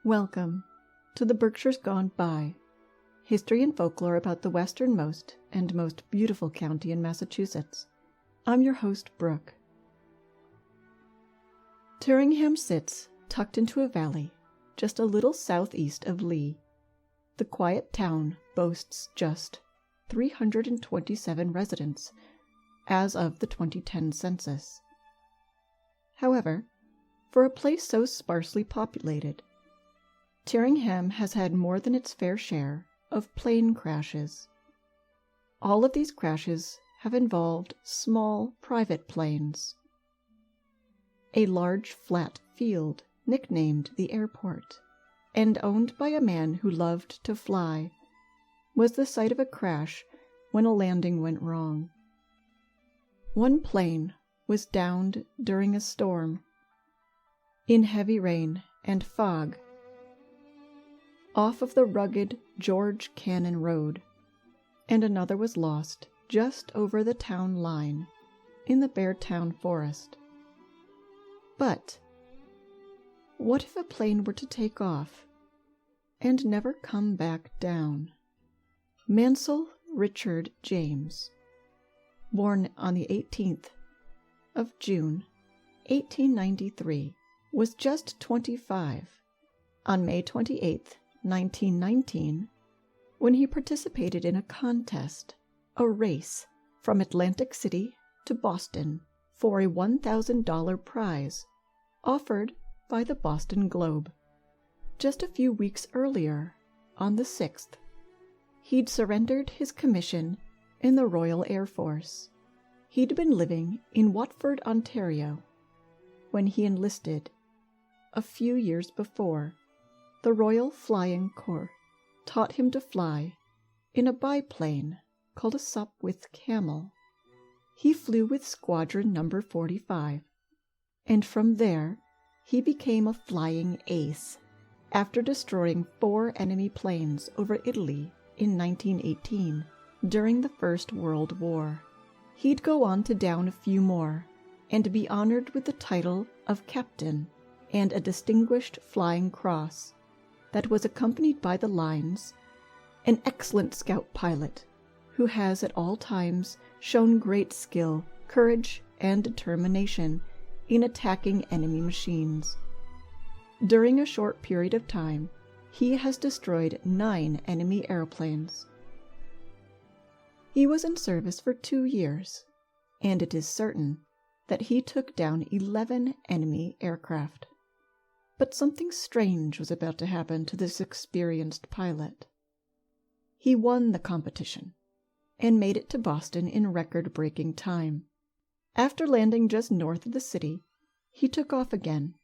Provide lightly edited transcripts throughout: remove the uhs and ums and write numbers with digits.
Welcome to the Berkshires Gone By, history and folklore about the westernmost and most beautiful county in Massachusetts. I'm your host, Brooke. Tyringham sits tucked into a valley just a little southeast of Lee. The quiet town boasts just 327 residents as of the 2010 census. However, for a place so sparsely populated, Tyringham has had more than its fair share of plane crashes. All of these crashes have involved small private planes. A large flat field nicknamed the airport, and owned by a man who loved to fly, was the site of a crash when a landing went wrong. One plane was downed during a storm, in heavy rain and fog, off of the rugged George Cannon Road, and another was lost just over the town line in the Beartown Forest. But what if a plane were to take off and never come back down? Mansell Richard James, born on the 18th of June, 1893, was just 25 on May 28th, 1919, when he participated in a contest, a race from Atlantic City to Boston for a $1,000 prize offered by the Boston Globe. Just a few weeks earlier, on the 6th, he'd surrendered his commission in the Royal Air Force. He'd been living in Watford, Ontario, when he enlisted a few years before. The Royal Flying Corps taught him to fly in a biplane called a Sopwith Camel. He flew with Squadron Number 45, and from there he became a flying ace after destroying 4 enemy planes over Italy in 1918 during the First World War. He'd go on to down a few more and be honored with the title of Captain and a Distinguished Flying Cross that was accompanied by the lines, "An excellent scout pilot who has at all times shown great skill, courage, and determination in attacking enemy machines. During a short period of time, he has destroyed 9 enemy airplanes." He was in service for 2 years, and it is certain that he took down 11 enemy aircraft. But something strange was about to happen to this experienced pilot. He won the competition and made it to Boston in record-breaking time. After landing just north of the city, he took off again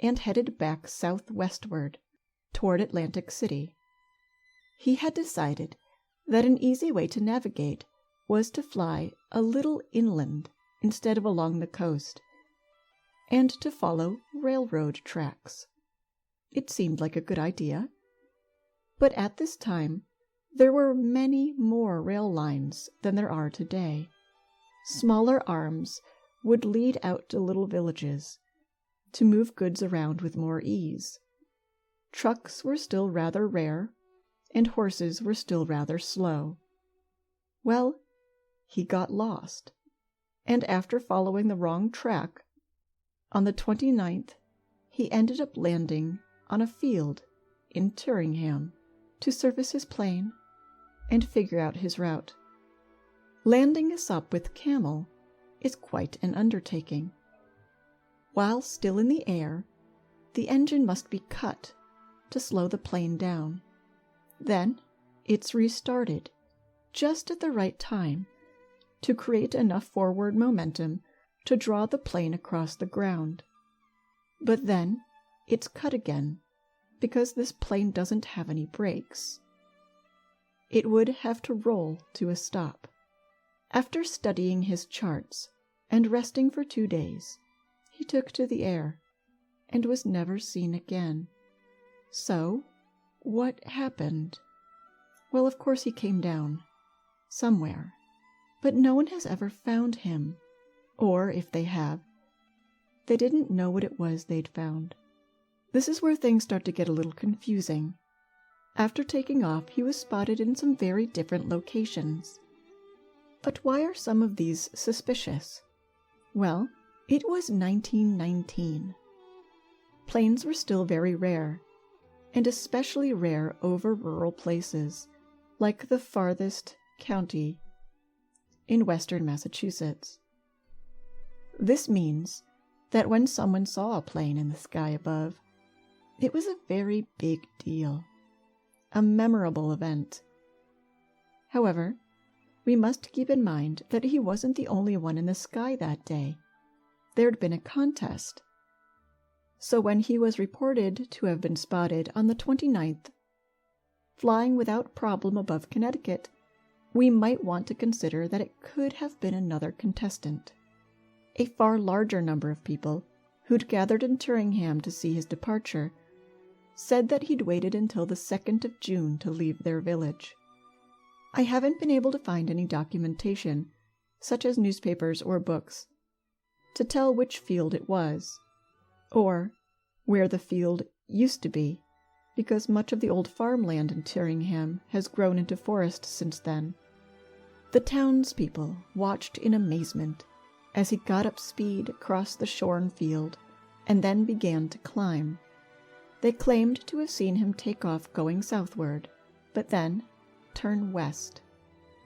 and headed back southwestward toward Atlantic City. He had decided that an easy way to navigate was to fly a little inland instead of along the coast, and to follow railroad tracks. It seemed like a good idea. But at this time, there were many more rail lines than there are today. Smaller arms would lead out to little villages to move goods around with more ease. Trucks were still rather rare, and horses were still rather slow. Well, he got lost, and after following the wrong track, on the 29th, he ended up landing on a field in Tyringham to service his plane and figure out his route. Landing a Sopwith Camel is quite an undertaking. While still in the air, the engine must be cut to slow the plane down. Then it's restarted just at the right time to create enough forward momentum to draw the plane across the ground. But then it's cut again, because this plane doesn't have any brakes. It would have to roll to a stop. After studying his charts and resting for 2 days, he took to the air and was never seen again. So, what happened? Well, of course he came down somewhere, but no one has ever found him. Or, if they have, they didn't know what it was they'd found. This is where things start to get a little confusing. After taking off, he was spotted in some very different locations. But why are some of these suspicious? Well, it was 1919. Planes were still very rare, and especially rare over rural places, like the farthest county in western Massachusetts. This means that when someone saw a plane in the sky above, it was a very big deal, a memorable event. However, we must keep in mind that he wasn't the only one in the sky that day. There'd been a contest. So when he was reported to have been spotted on the 29th, flying without problem above Connecticut, we might want to consider that it could have been another contestant. A far larger number of people, who'd gathered in Tyringham to see his departure, said that he'd waited until the 2nd of June to leave their village. I haven't been able to find any documentation, such as newspapers or books, to tell which field it was, or where the field used to be, because much of the old farmland in Tyringham has grown into forest since then. The townspeople watched in amazement as he got up speed across the shorn field and then began to climb. They claimed to have seen him take off going southward, but then turn west.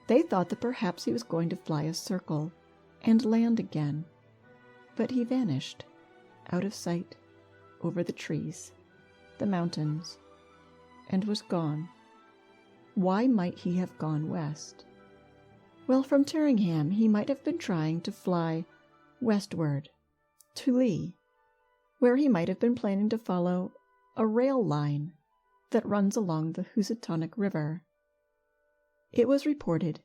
They thought that perhaps he was going to fly a circle and land again, but he vanished, out of sight, over the trees, the mountains, and was gone. Why might he have gone west? Well, from Tyringham he might have been trying to fly westward, to Lee, where he might have been planning to follow a rail line that runs along the Housatonic River. It was reported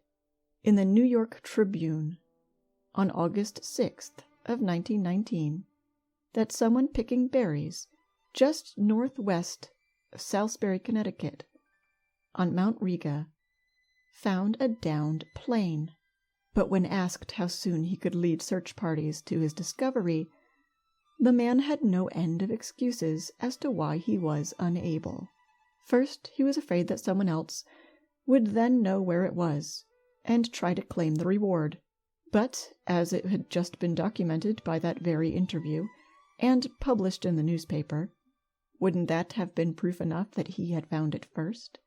in the New York Tribune on August 6th of 1919 that someone picking berries just northwest of Salisbury, Connecticut, on Mount Riga, found a downed plane. But when asked how soon he could lead search parties to his discovery, the man had no end of excuses as to why he was unable. First, he was afraid that someone else would then know where it was and try to claim the reward. But, as it had just been documented by that very interview and published in the newspaper, wouldn't that have been proof enough that he had found it first?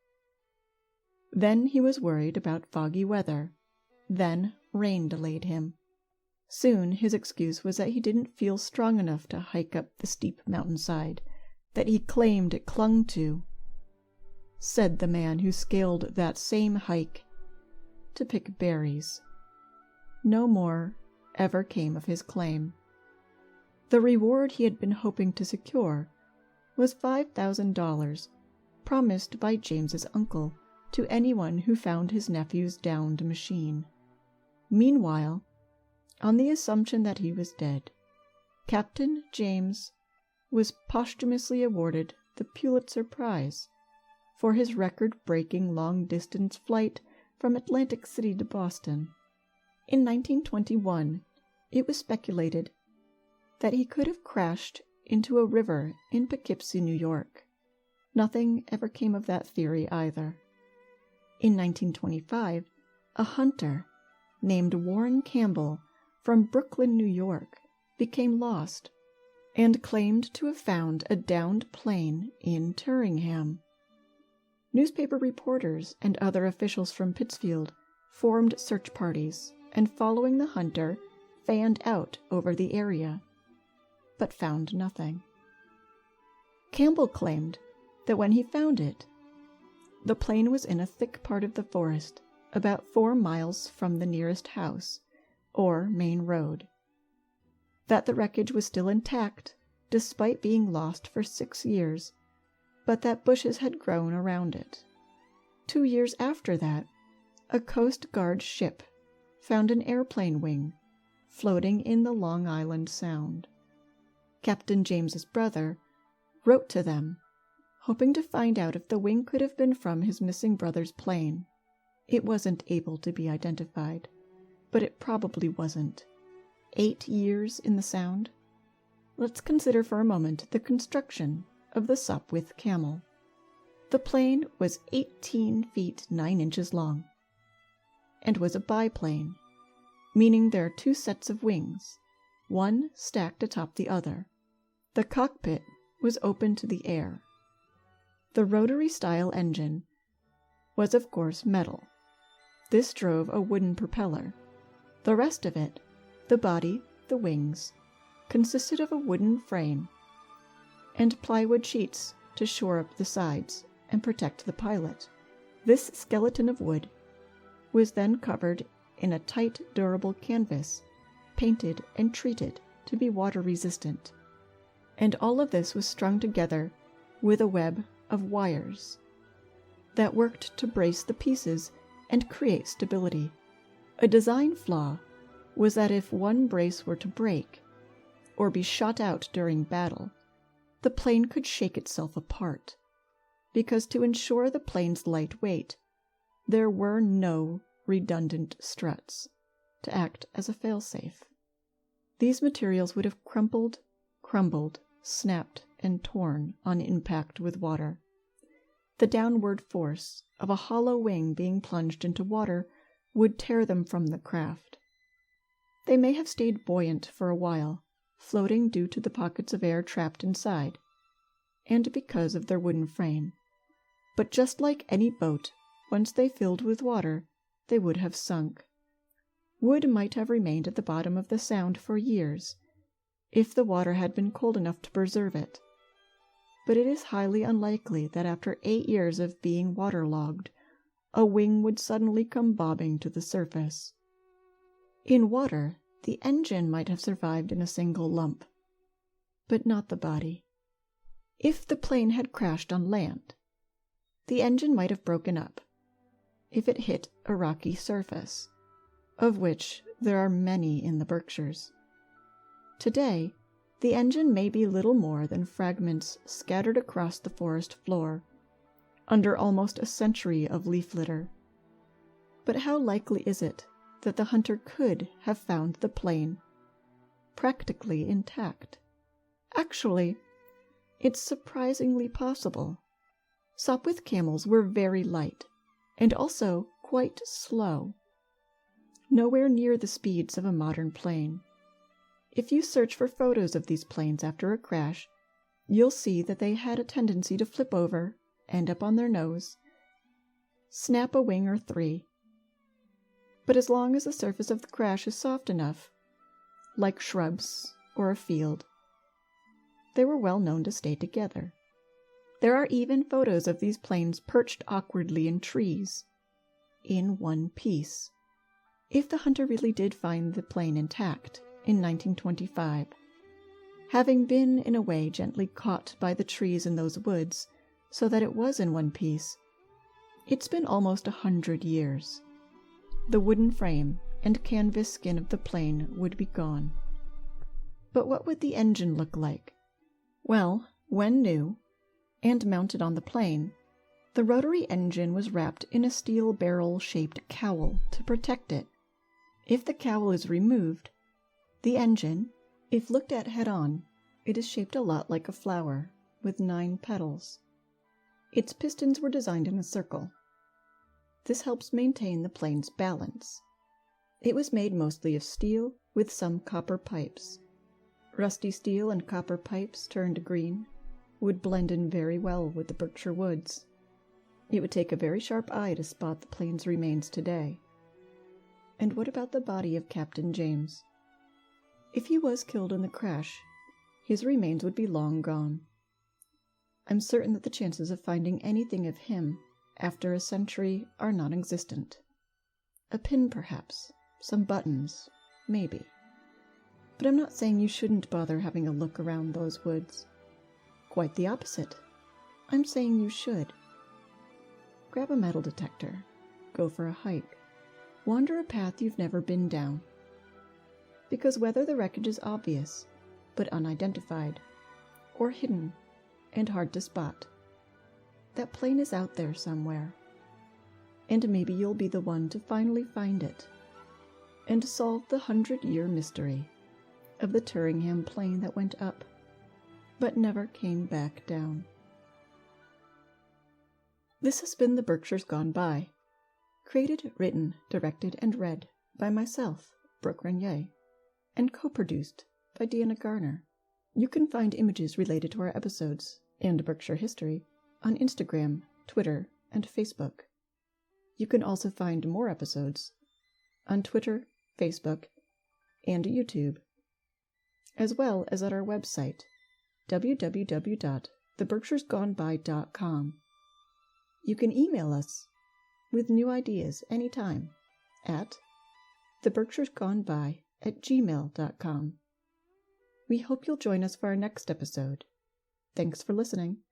Then he was worried about foggy weather. Then rain delayed him. Soon his excuse was that he didn't feel strong enough to hike up the steep mountainside that he claimed it clung to. Said the man who scaled that same hike to pick berries. No more ever came of his claim. The reward he had been hoping to secure was $5,000, promised by James's uncle to anyone who found his nephew's downed machine. Meanwhile, on the assumption that he was dead, Captain James was posthumously awarded the Pulitzer Prize for his record-breaking long-distance flight from Atlantic City to Boston. In 1921, it was speculated that he could have crashed into a river in Poughkeepsie, New York. Nothing ever came of that theory either. In 1925, a hunter named Warren Campbell from Brooklyn, New York, became lost and claimed to have found a downed plane in Tyringham. Newspaper reporters and other officials from Pittsfield formed search parties and, following the hunter, fanned out over the area, but found nothing. Campbell claimed that when he found it, the plane was in a thick part of the forest, about 4 miles from the nearest house, or main road. That the wreckage was still intact, despite being lost for 6 years, but that bushes had grown around it. 2 years after that, a Coast Guard ship found an airplane wing floating in the Long Island Sound. Captain James's brother wrote to them, hoping to find out if the wing could have been from his missing brother's plane. It wasn't able to be identified, but it probably wasn't. 8 years in the Sound? Let's consider for a moment the construction of the Sopwith Camel. The plane was 18 feet 9 inches long, and was a biplane, meaning there are 2 sets of wings, one stacked atop the other. The cockpit was open to the air. The rotary-style engine was, of course, metal. This drove a wooden propeller. The rest of it, the body, the wings, consisted of a wooden frame and plywood sheets to shore up the sides and protect the pilot. This skeleton of wood was then covered in a tight, durable canvas, painted and treated to be water-resistant. And all of this was strung together with a web of wires that worked to brace the pieces and create stability. A design flaw was that if one brace were to break or be shot out during battle, the plane could shake itself apart, because to ensure the plane's light weight, there were no redundant struts to act as a failsafe. These materials would have crumpled, crumbled, snapped, and torn on impact with water. The downward force of a hollow wing being plunged into water would tear them from the craft. They may have stayed buoyant for a while, floating due to the pockets of air trapped inside, and because of their wooden frame. But just like any boat, once they filled with water, they would have sunk. Wood might have remained at the bottom of the Sound for years, if the water had been cold enough to preserve it. But it is highly unlikely that after 8 years of being waterlogged, a wing would suddenly come bobbing to the surface. In water, the engine might have survived in a single lump, but not the body. If the plane had crashed on land, the engine might have broken up if it hit a rocky surface, of which there are many in the Berkshires. Today, the engine may be little more than fragments scattered across the forest floor, under almost a century of leaf litter. But how likely is it that the hunter could have found the plane practically intact? Actually, it's surprisingly possible. Sopwith camels were very light, and also quite slow, nowhere near the speeds of a modern plane. If you search for photos of these planes after a crash, you'll see that they had a tendency to flip over, end up on their nose, snap a wing or 3. But as long as the surface of the crash is soft enough, like shrubs or a field, they were well known to stay together. There are even photos of these planes perched awkwardly in trees, in one piece. If the hunter really did find the plane intact in 1925, having been in a way gently caught by the trees in those woods so that it was in one piece, it's been almost 100 years. The wooden frame and canvas skin of the plane would be gone. But what would the engine look like? Well, when new, and mounted on the plane, the rotary engine was wrapped in a steel barrel-shaped cowl to protect it. If the cowl is removed, the engine, if looked at head-on, it is shaped a lot like a flower, with 9 petals. Its pistons were designed in a circle. This helps maintain the plane's balance. It was made mostly of steel, with some copper pipes. Rusty steel and copper pipes turned green would blend in very well with the Berkshire woods. It would take a very sharp eye to spot the plane's remains today. And what about the body of Captain James? If he was killed in the crash, his remains would be long gone. I'm certain that the chances of finding anything of him after a century are non-existent. A pin, perhaps, some buttons, maybe. But I'm not saying you shouldn't bother having a look around those woods. Quite the opposite. I'm saying you should. Grab a metal detector, go for a hike, wander a path you've never been down. Because whether the wreckage is obvious, but unidentified, or hidden and hard to spot, that plane is out there somewhere. And maybe you'll be the one to finally find it, and solve the 100-year mystery of the Tyringham plane that went up but never came back down. This has been The Berkshires Gone By. Created, written, directed, and read by myself, Brooke Renier, and co-produced by Deanna Garner. You can find images related to our episodes and Berkshire history on Instagram, Twitter, and Facebook. You can also find more episodes on Twitter, Facebook, and YouTube, as well as at our website, www.theberkshiresgoneby.com. You can email us with new ideas anytime at theberkshiresgoneby@gmail.com. We hope you'll join us for our next episode. Thanks for listening.